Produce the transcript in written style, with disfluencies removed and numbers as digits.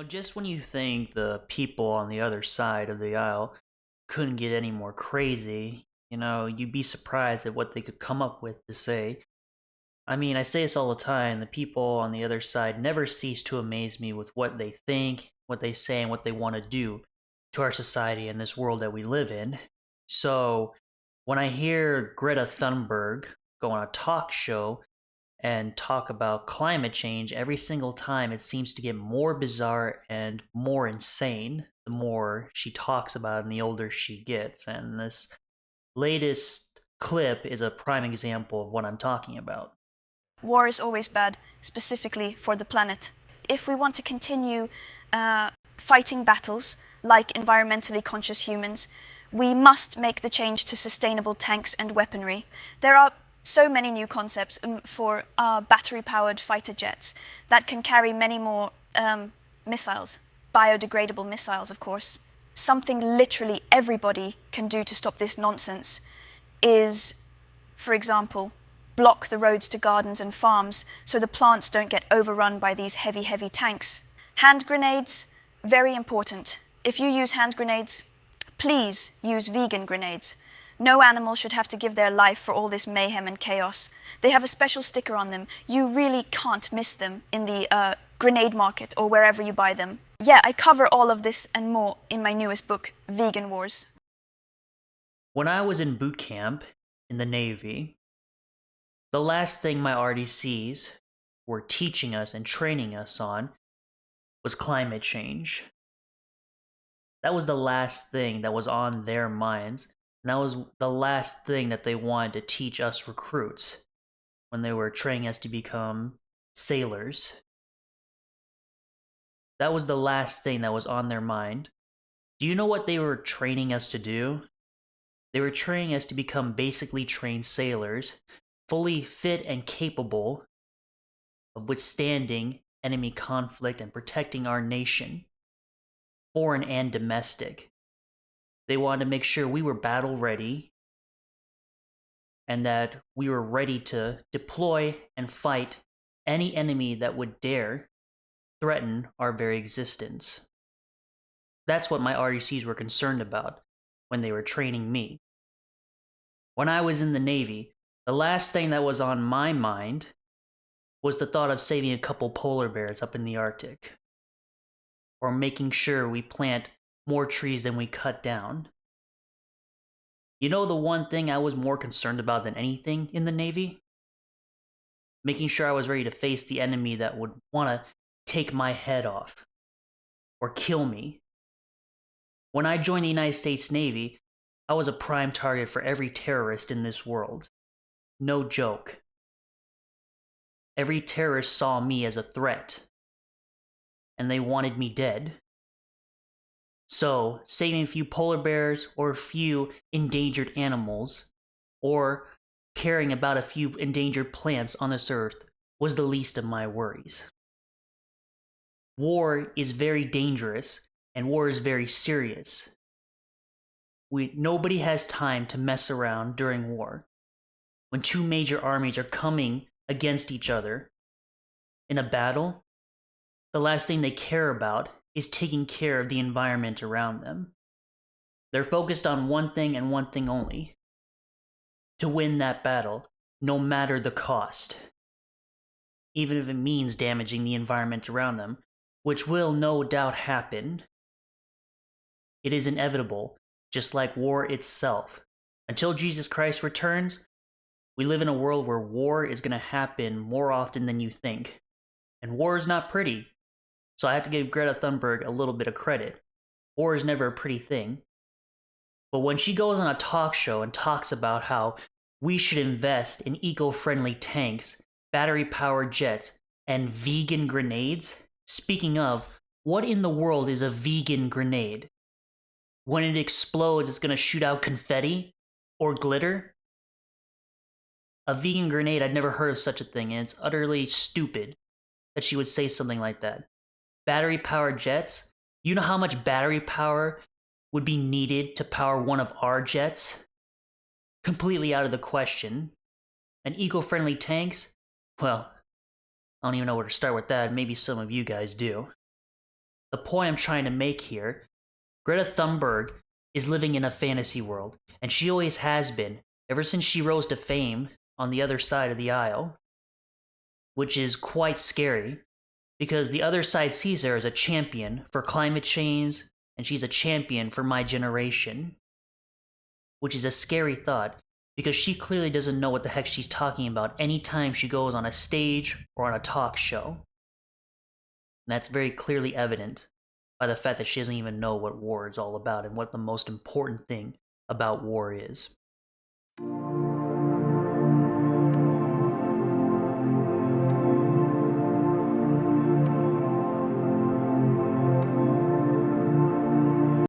Just when you think the people on the other side of the aisle couldn't get any more crazy, you'd be surprised at what they could come up with to say. I mean, I say this all the time. The people on the other side never cease to amaze me with what they think, what they say, and what they want to do to our society and this world that we live in. So, when I hear Greta Thunberg go on a talk show and talk about climate change, every single time it seems to get more bizarre and more insane the more she talks about it and the older she gets. And this latest clip is a prime example of what I'm talking about. War is always bad, specifically for the planet. If we want to continue fighting battles like environmentally conscious humans, we must make the change to sustainable tanks and weaponry. There are so many new concepts for battery-powered fighter jets that can carry many more missiles, biodegradable missiles, of course. Something literally everybody can do to stop this nonsense is, for example, block the roads to gardens and farms so the plants don't get overrun by these heavy, heavy tanks. Hand grenades, very important. If you use hand grenades, please use vegan grenades. No animal should have to give their life for all this mayhem and chaos. They have a special sticker on them. You really can't miss them in the grenade market or wherever you buy them. Yeah, I cover all of this and more in my newest book, Vegan Wars. When I was in boot camp in the Navy, the last thing my RDCs were teaching us and training us on was climate change. That was the last thing that was on their minds, and that was the last thing that they wanted to teach us recruits when they were training us to become sailors. That was the last thing that was on their mind. Do you know what they were training us to do? They were training us to become basically trained sailors, fully fit and capable of withstanding enemy conflict and protecting our nation, foreign and domestic. They wanted to make sure we were battle ready and that we were ready to deploy and fight any enemy that would dare threaten our very existence. That's what my RDCs were concerned about when they were training me. When I was in the Navy, the last thing that was on my mind was the thought of saving a couple polar bears up in the Arctic, or making sure we plant more trees than we cut down. You know the one thing I was more concerned about than anything in the Navy? Making sure I was ready to face the enemy that would want to take my head off or kill me. When I joined the United States Navy, I was a prime target for every terrorist in this world. No joke. Every terrorist saw me as a threat, and they wanted me dead. So, saving a few polar bears or a few endangered animals, or caring about a few endangered plants on this earth was the least of my worries. War is very dangerous, and war is very serious. Nobody has time to mess around during war. When two major armies are coming against each other in a battle, the last thing they care about is taking care of the environment around them. They're focused on one thing and one thing only: to win that battle, no matter the cost. Even if it means damaging the environment around them, which will no doubt happen. It is inevitable, just like war itself. Until Jesus Christ returns, we live in a world where war is going to happen more often than you think. And war is not pretty. So I have to give Greta Thunberg a little bit of credit. War is never a pretty thing. But when she goes on a talk show and talks about how we should invest in eco-friendly tanks, battery-powered jets, and vegan grenades, speaking of, what in the world is a vegan grenade? When it explodes, it's going to shoot out confetti or glitter? A vegan grenade, I'd never heard of such a thing, and it's utterly stupid that she would say something like that. Battery-powered jets? You know how much battery power would be needed to power one of our jets? Completely out of the question. And eco-friendly tanks? Well, I don't even know where to start with that. Maybe some of you guys do. The point I'm trying to make here, Greta Thunberg is living in a fantasy world, and she always has been, ever since she rose to fame on the other side of the aisle, which is quite scary because the other side sees her as a champion for climate change, and she's a champion for my generation, which is a scary thought because she clearly doesn't know what the heck she's talking about anytime she goes on a stage or on a talk show. And that's very clearly evident by the fact that she doesn't even know what war is all about and what the most important thing about war is.